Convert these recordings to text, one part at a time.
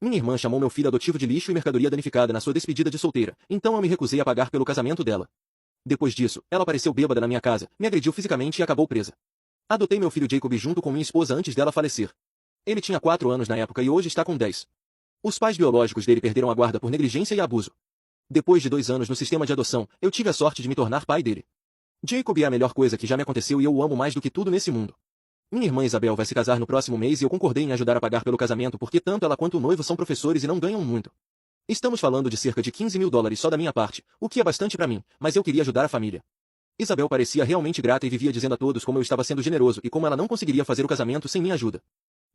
Minha irmã chamou meu filho adotivo de lixo e mercadoria danificada na sua despedida de solteira, então eu me recusei a pagar pelo casamento dela. Depois disso, ela apareceu bêbada na minha casa, me agrediu fisicamente e acabou presa. Adotei meu filho Jacob junto com minha esposa antes dela falecer. Ele tinha 4 anos na época e hoje está com 10. Os pais biológicos dele perderam a guarda por negligência e abuso. Depois de 2 anos no sistema de adoção, eu tive a sorte de me tornar pai dele. Jacob é a melhor coisa que já me aconteceu e eu o amo mais do que tudo nesse mundo. Minha irmã Isabel vai se casar no próximo mês e eu concordei em ajudar a pagar pelo casamento porque tanto ela quanto o noivo são professores e não ganham muito. Estamos falando de cerca de $15.000 só da minha parte, o que é bastante para mim, mas eu queria ajudar a família. Isabel parecia realmente grata e vivia dizendo a todos como eu estava sendo generoso e como ela não conseguiria fazer o casamento sem minha ajuda.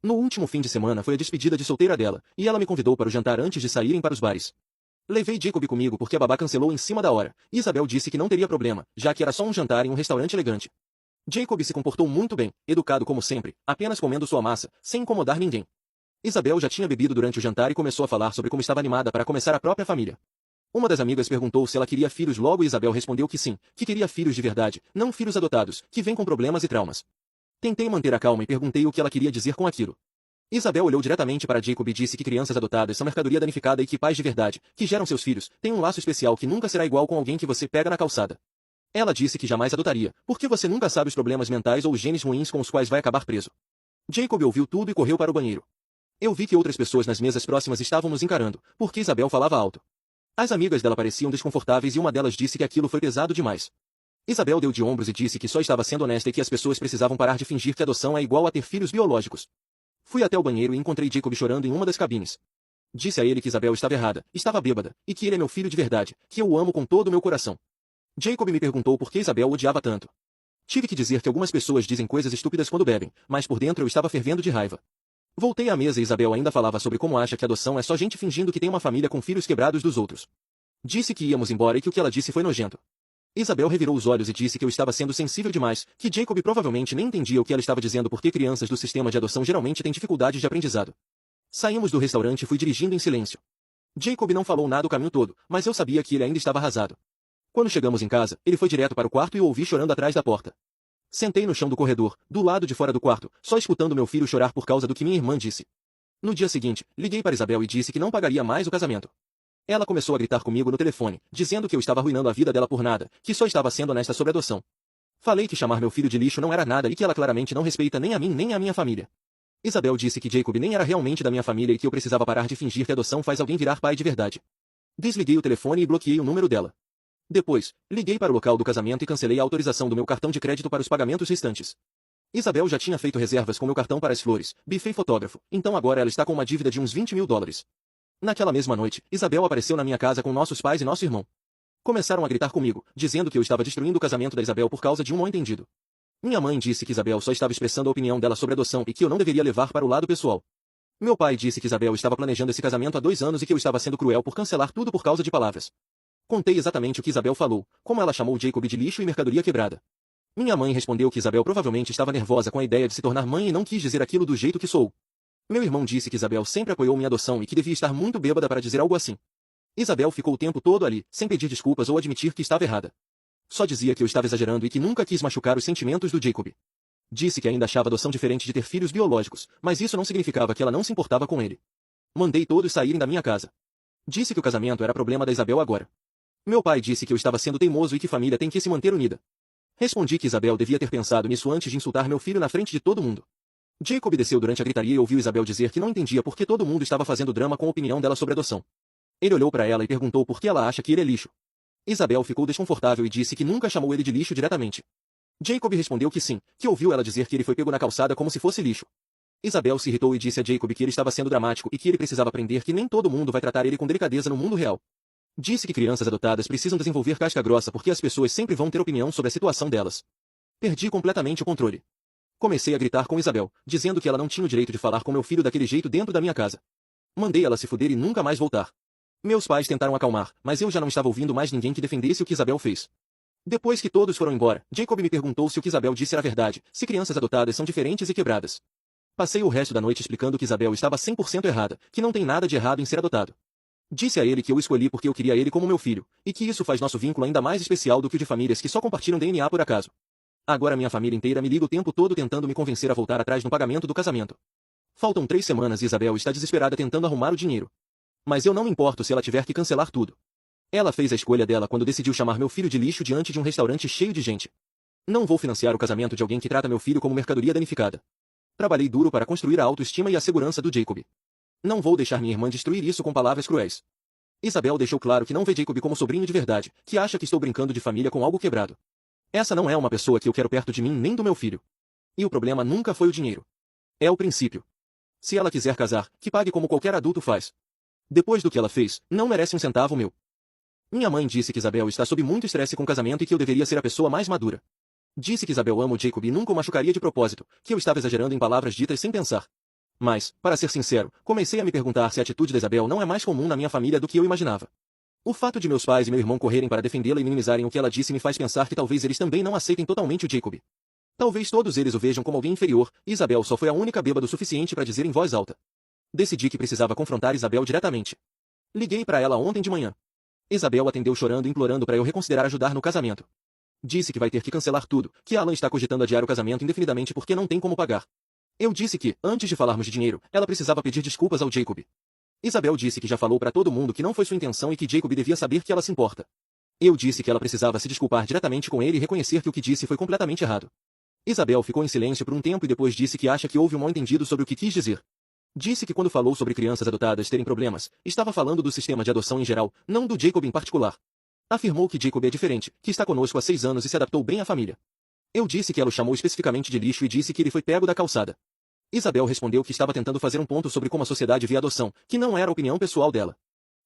No último fim de semana foi a despedida de solteira dela, e ela me convidou para o jantar antes de saírem para os bares. Levei Jacob comigo porque a babá cancelou em cima da hora, e Isabel disse que não teria problema, já que era só um jantar em um restaurante elegante. Jacob se comportou muito bem, educado como sempre, apenas comendo sua massa, sem incomodar ninguém. Isabel já tinha bebido durante o jantar e começou a falar sobre como estava animada para começar a própria família. Uma das amigas perguntou se ela queria filhos logo e Isabel respondeu que sim, que queria filhos de verdade, não filhos adotados, que vêm com problemas e traumas. Tentei manter a calma e perguntei o que ela queria dizer com aquilo. Isabel olhou diretamente para Jacob e disse que crianças adotadas são mercadoria danificada e que pais de verdade, que geram seus filhos, têm um laço especial que nunca será igual com alguém que você pega na calçada. Ela disse que jamais adotaria, porque você nunca sabe os problemas mentais ou os genes ruins com os quais vai acabar preso. Jacob ouviu tudo e correu para o banheiro. Eu vi que outras pessoas nas mesas próximas estavam nos encarando, porque Isabel falava alto. As amigas dela pareciam desconfortáveis e uma delas disse que aquilo foi pesado demais. Isabel deu de ombros e disse que só estava sendo honesta e que as pessoas precisavam parar de fingir que adoção é igual a ter filhos biológicos. Fui até o banheiro e encontrei Jacob chorando em uma das cabines. Disse a ele que Isabel estava errada, estava bêbada, e que ele é meu filho de verdade, que eu o amo com todo o meu coração. Jacob me perguntou por que Isabel o odiava tanto. Tive que dizer que algumas pessoas dizem coisas estúpidas quando bebem, mas por dentro eu estava fervendo de raiva. Voltei à mesa e Isabel ainda falava sobre como acha que adoção é só gente fingindo que tem uma família com filhos quebrados dos outros. Disse que íamos embora e que o que ela disse foi nojento. Isabel revirou os olhos e disse que eu estava sendo sensível demais, que Jacob provavelmente nem entendia o que ela estava dizendo porque crianças do sistema de adoção geralmente têm dificuldades de aprendizado. Saímos do restaurante e fui dirigindo em silêncio. Jacob não falou nada o caminho todo, mas eu sabia que ele ainda estava arrasado. Quando chegamos em casa, ele foi direto para o quarto e o ouvi chorando atrás da porta. Sentei no chão do corredor, do lado de fora do quarto, só escutando meu filho chorar por causa do que minha irmã disse. No dia seguinte, liguei para Isabel e disse que não pagaria mais o casamento. Ela começou a gritar comigo no telefone, dizendo que eu estava arruinando a vida dela por nada, que só estava sendo honesta sobre adoção. Falei que chamar meu filho de lixo não era nada e que ela claramente não respeita nem a mim nem a minha família. Isabel disse que Jacob nem era realmente da minha família e que eu precisava parar de fingir que adoção faz alguém virar pai de verdade. Desliguei o telefone e bloqueei o número dela. Depois, liguei para o local do casamento e cancelei a autorização do meu cartão de crédito para os pagamentos restantes. Isabel já tinha feito reservas com meu cartão para as flores, buffet fotógrafo, então agora ela está com uma dívida de uns $20.000. Naquela mesma noite, Isabel apareceu na minha casa com nossos pais e nosso irmão. Começaram a gritar comigo, dizendo que eu estava destruindo o casamento da Isabel por causa de um mal-entendido. Minha mãe disse que Isabel só estava expressando a opinião dela sobre adoção e que eu não deveria levar para o lado pessoal. Meu pai disse que Isabel estava planejando esse casamento há 2 anos e que eu estava sendo cruel por cancelar tudo por causa de palavras. Contei exatamente o que Isabel falou, como ela chamou Jacob de lixo e mercadoria quebrada. Minha mãe respondeu que Isabel provavelmente estava nervosa com a ideia de se tornar mãe e não quis dizer aquilo do jeito que sou. Meu irmão disse que Isabel sempre apoiou minha adoção e que devia estar muito bêbada para dizer algo assim. Isabel ficou o tempo todo ali, sem pedir desculpas ou admitir que estava errada. Só dizia que eu estava exagerando e que nunca quis machucar os sentimentos do Jacob. Disse que ainda achava adoção diferente de ter filhos biológicos, mas isso não significava que ela não se importava com ele. Mandei todos saírem da minha casa. Disse que o casamento era problema da Isabel agora. Meu pai disse que eu estava sendo teimoso e que família tem que se manter unida. Respondi que Isabel devia ter pensado nisso antes de insultar meu filho na frente de todo mundo. Jacob desceu durante a gritaria e ouviu Isabel dizer que não entendia por que todo mundo estava fazendo drama com a opinião dela sobre adoção. Ele olhou para ela e perguntou por que ela acha que ele é lixo. Isabel ficou desconfortável e disse que nunca chamou ele de lixo diretamente. Jacob respondeu que sim, que ouviu ela dizer que ele foi pego na calçada como se fosse lixo. Isabel se irritou e disse a Jacob que ele estava sendo dramático e que ele precisava aprender que nem todo mundo vai tratar ele com delicadeza no mundo real. Disse que crianças adotadas precisam desenvolver casca grossa porque as pessoas sempre vão ter opinião sobre a situação delas. Perdi completamente o controle. Comecei a gritar com Isabel, dizendo que ela não tinha o direito de falar com meu filho daquele jeito dentro da minha casa. Mandei ela se fuder e nunca mais voltar. Meus pais tentaram acalmar, mas eu já não estava ouvindo mais ninguém que defendesse o que Isabel fez. Depois que todos foram embora, Jacob me perguntou se o que Isabel disse era verdade, se crianças adotadas são diferentes e quebradas. Passei o resto da noite explicando que Isabel estava 100% errada, que não tem nada de errado em ser adotado. Disse a ele que eu escolhi porque eu queria ele como meu filho, e que isso faz nosso vínculo ainda mais especial do que o de famílias que só compartilham DNA por acaso. Agora minha família inteira me liga o tempo todo tentando me convencer a voltar atrás no pagamento do casamento. Faltam 3 semanas e Isabel está desesperada tentando arrumar o dinheiro. Mas eu não me importo se ela tiver que cancelar tudo. Ela fez a escolha dela quando decidiu chamar meu filho de lixo diante de um restaurante cheio de gente. Não vou financiar o casamento de alguém que trata meu filho como mercadoria danificada. Trabalhei duro para construir a autoestima e a segurança do Jacob. Não vou deixar minha irmã destruir isso com palavras cruéis. Isabel deixou claro que não vê Jacob como sobrinho de verdade, que acha que estou brincando de família com algo quebrado. Essa não é uma pessoa que eu quero perto de mim nem do meu filho. E o problema nunca foi o dinheiro. É o princípio. Se ela quiser casar, que pague como qualquer adulto faz. Depois do que ela fez, não merece um centavo meu. Minha mãe disse que Isabel está sob muito estresse com o casamento e que eu deveria ser a pessoa mais madura. Disse que Isabel ama o Jacob e nunca o machucaria de propósito, que eu estava exagerando em palavras ditas sem pensar. Mas, para ser sincero, comecei a me perguntar se a atitude da Isabel não é mais comum na minha família do que eu imaginava. O fato de meus pais e meu irmão correrem para defendê-la e minimizarem o que ela disse me faz pensar que talvez eles também não aceitem totalmente o Jacob. Talvez todos eles o vejam como alguém inferior, e Isabel só foi a única bêbada o suficiente para dizer em voz alta. Decidi que precisava confrontar Isabel diretamente. Liguei para ela ontem de manhã. Isabel atendeu chorando e implorando para eu reconsiderar ajudar no casamento. Disse que vai ter que cancelar tudo, que Alan está cogitando adiar o casamento indefinidamente porque não tem como pagar. Eu disse que, antes de falarmos de dinheiro, ela precisava pedir desculpas ao Jacob. Isabel disse que já falou para todo mundo que não foi sua intenção e que Jacob devia saber que ela se importa. Eu disse que ela precisava se desculpar diretamente com ele e reconhecer que o que disse foi completamente errado. Isabel ficou em silêncio por um tempo e depois disse que acha que houve um mal-entendido sobre o que quis dizer. Disse que quando falou sobre crianças adotadas terem problemas, estava falando do sistema de adoção em geral, não do Jacob em particular. Afirmou que Jacob é diferente, que está conosco há 6 anos e se adaptou bem à família. Eu disse que ela o chamou especificamente de lixo e disse que ele foi pego da calçada. Isabel respondeu que estava tentando fazer um ponto sobre como a sociedade via adoção, que não era a opinião pessoal dela.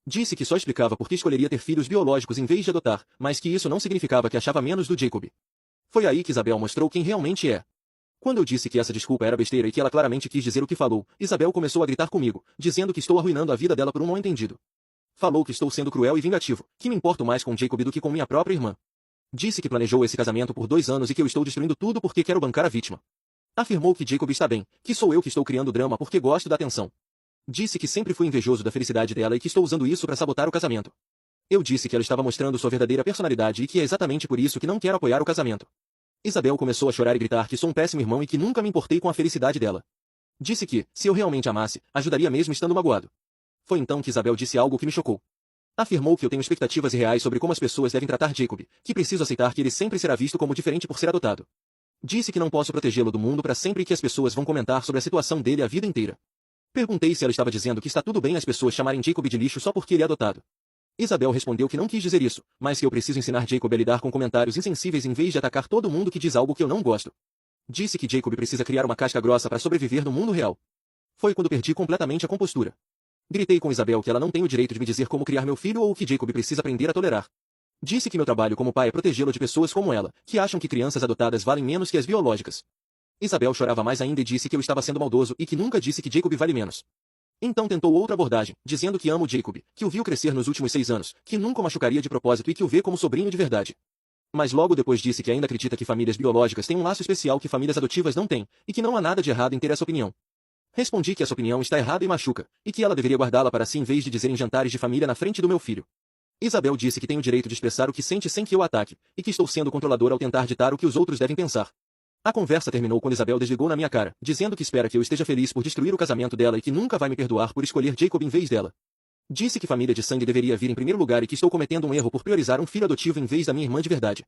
Disse que só explicava por que escolheria ter filhos biológicos em vez de adotar, mas que isso não significava que achava menos do Jacob. Foi aí que Isabel mostrou quem realmente é. Quando eu disse que essa desculpa era besteira e que ela claramente quis dizer o que falou, Isabel começou a gritar comigo, dizendo que estou arruinando a vida dela por um mal-entendido. Falou que estou sendo cruel e vingativo, que me importo mais com Jacob do que com minha própria irmã. Disse que planejou esse casamento por 2 anos e que eu estou destruindo tudo porque quero bancar a vítima. Afirmou que Jacob está bem, que sou eu que estou criando drama porque gosto da atenção. Disse que sempre fui invejoso da felicidade dela e que estou usando isso para sabotar o casamento. Eu disse que ela estava mostrando sua verdadeira personalidade e que é exatamente por isso que não quero apoiar o casamento. Isabel começou a chorar e gritar que sou um péssimo irmão e que nunca me importei com a felicidade dela. Disse que, se eu realmente amasse, ajudaria mesmo estando magoado. Foi então que Isabel disse algo que me chocou. Afirmou que eu tenho expectativas irreais sobre como as pessoas devem tratar Jacob, que preciso aceitar que ele sempre será visto como diferente por ser adotado. Disse que não posso protegê-lo do mundo para sempre e que as pessoas vão comentar sobre a situação dele a vida inteira. Perguntei se ela estava dizendo que está tudo bem as pessoas chamarem Jacob de lixo só porque ele é adotado. Isabel respondeu que não quis dizer isso, mas que eu preciso ensinar Jacob a lidar com comentários insensíveis em vez de atacar todo mundo que diz algo que eu não gosto. Disse que Jacob precisa criar uma casca grossa para sobreviver no mundo real. Foi quando perdi completamente a compostura. Gritei com Isabel que ela não tem o direito de me dizer como criar meu filho ou o que Jacob precisa aprender a tolerar. Disse que meu trabalho como pai é protegê-lo de pessoas como ela, que acham que crianças adotadas valem menos que as biológicas. Isabel chorava mais ainda e disse que eu estava sendo maldoso e que nunca disse que Jacob vale menos. Então tentou outra abordagem, dizendo que amo Jacob, que o viu crescer nos últimos 6 anos, que nunca o machucaria de propósito e que o vê como sobrinho de verdade. Mas logo depois disse que ainda acredita que famílias biológicas têm um laço especial que famílias adotivas não têm, e que não há nada de errado em ter essa opinião. Respondi que essa opinião está errada e machuca, e que ela deveria guardá-la para si em vez de dizer em jantares de família na frente do meu filho. Isabel disse que tenho o direito de expressar o que sente sem que eu ataque, e que estou sendo controlador ao tentar ditar o que os outros devem pensar. A conversa terminou quando Isabel desligou na minha cara, dizendo que espera que eu esteja feliz por destruir o casamento dela e que nunca vai me perdoar por escolher Jacob em vez dela. Disse que família de sangue deveria vir em primeiro lugar e que estou cometendo um erro por priorizar um filho adotivo em vez da minha irmã de verdade.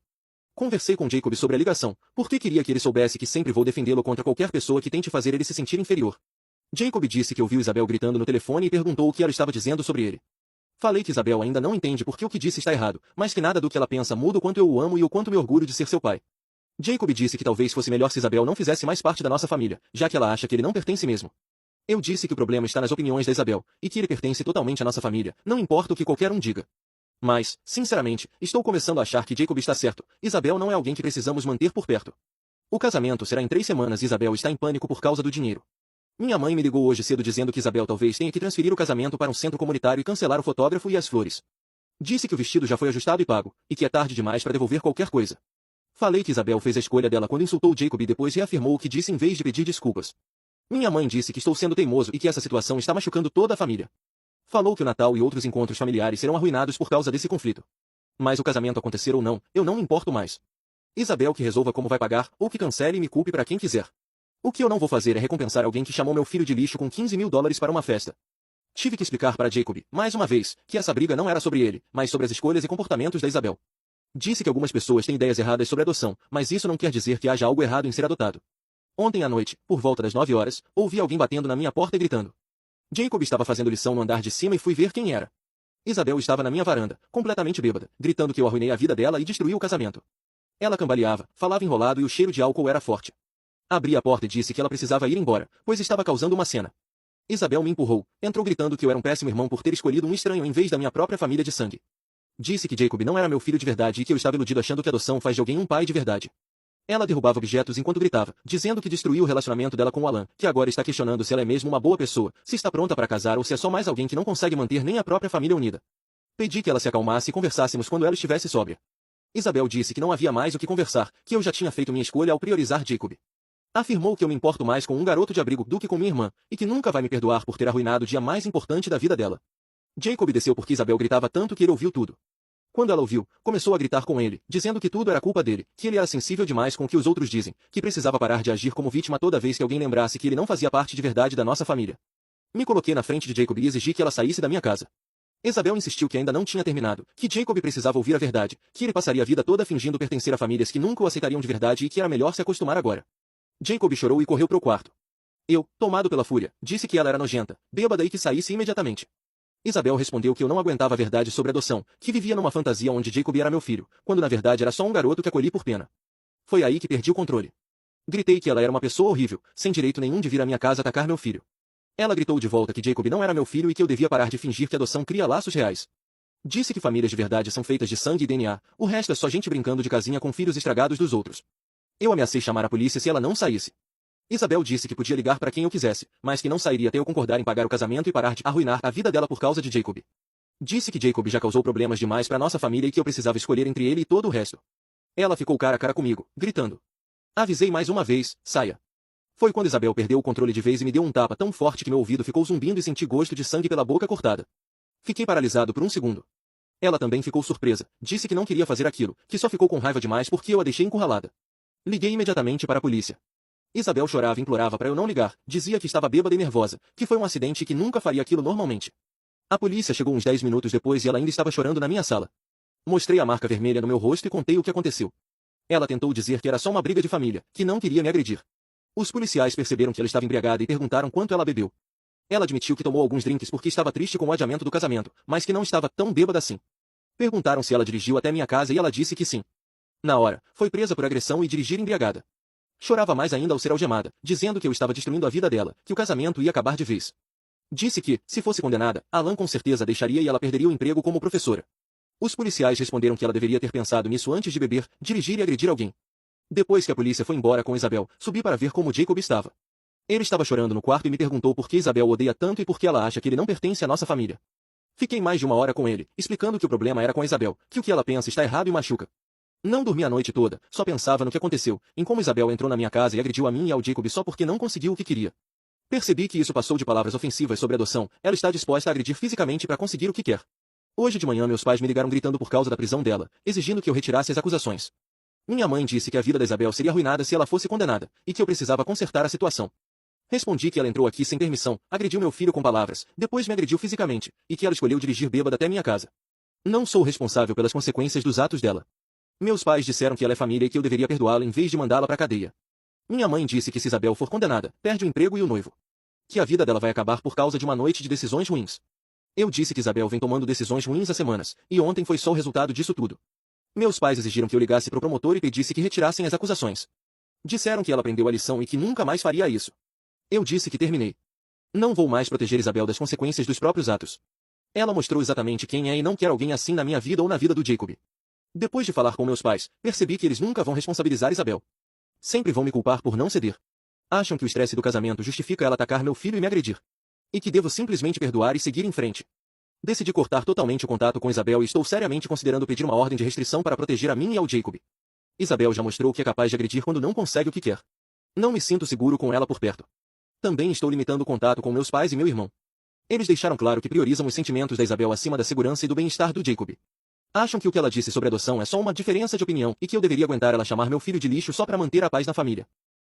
Conversei com Jacob sobre a ligação, porque queria que ele soubesse que sempre vou defendê-lo contra qualquer pessoa que tente fazer ele se sentir inferior. Jacob disse que ouviu Isabel gritando no telefone e perguntou o que ela estava dizendo sobre ele. Falei que Isabel ainda não entende porque o que disse está errado, mas que nada do que ela pensa muda o quanto eu o amo e o quanto me orgulho de ser seu pai. Jacob disse que talvez fosse melhor se Isabel não fizesse mais parte da nossa família, já que ela acha que ele não pertence mesmo. Eu disse que o problema está nas opiniões da Isabel, e que ele pertence totalmente à nossa família, não importa o que qualquer um diga. Mas, sinceramente, estou começando a achar que Jacob está certo, Isabel não é alguém que precisamos manter por perto. O casamento será em 3 semanas e Isabel está em pânico por causa do dinheiro. Minha mãe me ligou hoje cedo dizendo que Isabel talvez tenha que transferir o casamento para um centro comunitário e cancelar o fotógrafo e as flores. Disse que o vestido já foi ajustado e pago, e que é tarde demais para devolver qualquer coisa. Falei que Isabel fez a escolha dela quando insultou Jacob e depois reafirmou o que disse em vez de pedir desculpas. Minha mãe disse que estou sendo teimoso e que essa situação está machucando toda a família. Falou que o Natal e outros encontros familiares serão arruinados por causa desse conflito. Mas o casamento acontecer ou não, eu não me importo mais. Isabel que resolva como vai pagar, ou que cancele e me culpe para quem quiser. O que eu não vou fazer é recompensar alguém que chamou meu filho de lixo com $15.000 para uma festa. Tive que explicar para Jacob, mais uma vez, que essa briga não era sobre ele, mas sobre as escolhas e comportamentos da Isabel. Disse que algumas pessoas têm ideias erradas sobre adoção, mas isso não quer dizer que haja algo errado em ser adotado. Ontem à noite, por volta das 9 horas, ouvi alguém batendo na minha porta e gritando. Jacob estava fazendo lição no andar de cima e fui ver quem era. Isabel estava na minha varanda, completamente bêbada, gritando que eu arruinei a vida dela e destruí o casamento. Ela cambaleava, falava enrolado e o cheiro de álcool era forte. Abri a porta e disse que ela precisava ir embora, pois estava causando uma cena. Isabel me empurrou, entrou gritando que eu era um péssimo irmão por ter escolhido um estranho em vez da minha própria família de sangue. Disse que Jacob não era meu filho de verdade e que eu estava iludido achando que a adoção faz de alguém um pai de verdade. Ela derrubava objetos enquanto gritava, dizendo que destruiu o relacionamento dela com o Alan, que agora está questionando se ela é mesmo uma boa pessoa, se está pronta para casar ou se é só mais alguém que não consegue manter nem a própria família unida. Pedi que ela se acalmasse e conversássemos quando ela estivesse sóbria. Isabel disse que não havia mais o que conversar, que eu já tinha feito minha escolha ao priorizar Jacob. Afirmou que eu me importo mais com um garoto de abrigo do que com minha irmã, e que nunca vai me perdoar por ter arruinado o dia mais importante da vida dela. Jacob desceu porque Isabel gritava tanto que ele ouviu tudo. Quando ela ouviu, começou a gritar com ele, dizendo que tudo era culpa dele, que ele era sensível demais com o que os outros dizem, que precisava parar de agir como vítima toda vez que alguém lembrasse que ele não fazia parte de verdade da nossa família. Me coloquei na frente de Jacob e exigi que ela saísse da minha casa. Isabel insistiu que ainda não tinha terminado, que Jacob precisava ouvir a verdade, que ele passaria a vida toda fingindo pertencer a famílias que nunca o aceitariam de verdade e que era melhor se acostumar agora. Jacob chorou e correu para o quarto. Eu, tomado pela fúria, disse que ela era nojenta, bêbada e que saísse imediatamente. Isabel respondeu que eu não aguentava a verdade sobre a adoção, que vivia numa fantasia onde Jacob era meu filho, quando na verdade era só um garoto que acolhi por pena. Foi aí que perdi o controle. Gritei que ela era uma pessoa horrível, sem direito nenhum de vir à minha casa atacar meu filho. Ela gritou de volta que Jacob não era meu filho e que eu devia parar de fingir que a adoção cria laços reais. Disse que famílias de verdade são feitas de sangue e DNA, o resto é só gente brincando de casinha com filhos estragados dos outros. Eu ameacei chamar a polícia se ela não saísse. Isabel disse que podia ligar para quem eu quisesse, mas que não sairia até eu concordar em pagar o casamento e parar de arruinar a vida dela por causa de Jacob. Disse que Jacob já causou problemas demais para nossa família e que eu precisava escolher entre ele e todo o resto. Ela ficou cara a cara comigo, gritando. Avisei mais uma vez, saia. Foi quando Isabel perdeu o controle de vez e me deu um tapa tão forte que meu ouvido ficou zumbindo e senti gosto de sangue pela boca cortada. Fiquei paralisado por um segundo. Ela também ficou surpresa, disse que não queria fazer aquilo, que só ficou com raiva demais porque eu a deixei encurralada. Liguei imediatamente para a polícia. Isabel chorava e implorava para eu não ligar, dizia que estava bêbada e nervosa, que foi um acidente e que nunca faria aquilo normalmente. A polícia chegou uns 10 minutos depois e ela ainda estava chorando na minha sala. Mostrei a marca vermelha no meu rosto e contei o que aconteceu. Ela tentou dizer que era só uma briga de família, que não queria me agredir. Os policiais perceberam que ela estava embriagada e perguntaram quanto ela bebeu. Ela admitiu que tomou alguns drinks porque estava triste com o adiamento do casamento, mas que não estava tão bêbada assim. Perguntaram se ela dirigiu até minha casa e ela disse que sim. Na hora, foi presa por agressão e dirigir embriagada. Chorava mais ainda ao ser algemada, dizendo que eu estava destruindo a vida dela, que o casamento ia acabar de vez. Disse que, se fosse condenada, Alan com certeza deixaria e ela perderia o emprego como professora. Os policiais responderam que ela deveria ter pensado nisso antes de beber, dirigir e agredir alguém. Depois que a polícia foi embora com Isabel, subi para ver como Jacob estava. Ele estava chorando no quarto e me perguntou por que Isabel o odeia tanto e por que ela acha que ele não pertence à nossa família. Fiquei mais de uma hora com ele, explicando que o problema era com a Isabel, que o que ela pensa está errado e machuca. Não dormi a noite toda, só pensava no que aconteceu, em como Isabel entrou na minha casa e agrediu a mim e ao Jacob só porque não conseguiu o que queria. Percebi que isso passou de palavras ofensivas sobre adoção, ela está disposta a agredir fisicamente para conseguir o que quer. Hoje de manhã meus pais me ligaram gritando por causa da prisão dela, exigindo que eu retirasse as acusações. Minha mãe disse que a vida da Isabel seria arruinada se ela fosse condenada, e que eu precisava consertar a situação. Respondi que ela entrou aqui sem permissão, agrediu meu filho com palavras, depois me agrediu fisicamente, e que ela escolheu dirigir bêbada até minha casa. Não sou responsável pelas consequências dos atos dela. Meus pais disseram que ela é família e que eu deveria perdoá-la em vez de mandá-la para a cadeia. Minha mãe disse que se Isabel for condenada, perde o emprego e o noivo. Que a vida dela vai acabar por causa de uma noite de decisões ruins. Eu disse que Isabel vem tomando decisões ruins há semanas, e ontem foi só o resultado disso tudo. Meus pais exigiram que eu ligasse para o promotor e pedisse que retirassem as acusações. Disseram que ela aprendeu a lição e que nunca mais faria isso. Eu disse que terminei. Não vou mais proteger Isabel das consequências dos próprios atos. Ela mostrou exatamente quem é e não quer alguém assim na minha vida ou na vida do Jacob. Depois de falar com meus pais, percebi que eles nunca vão responsabilizar Isabel. Sempre vão me culpar por não ceder. Acham que o estresse do casamento justifica ela atacar meu filho e me agredir. E que devo simplesmente perdoar e seguir em frente. Decidi cortar totalmente o contato com Isabel e estou seriamente considerando pedir uma ordem de restrição para proteger a mim e ao Jacob. Isabel já mostrou que é capaz de agredir quando não consegue o que quer. Não me sinto seguro com ela por perto. Também estou limitando o contato com meus pais e meu irmão. Eles deixaram claro que priorizam os sentimentos da Isabel acima da segurança e do bem-estar do Jacob. Acham que o que ela disse sobre adoção é só uma diferença de opinião e que eu deveria aguentar ela chamar meu filho de lixo só para manter a paz na família.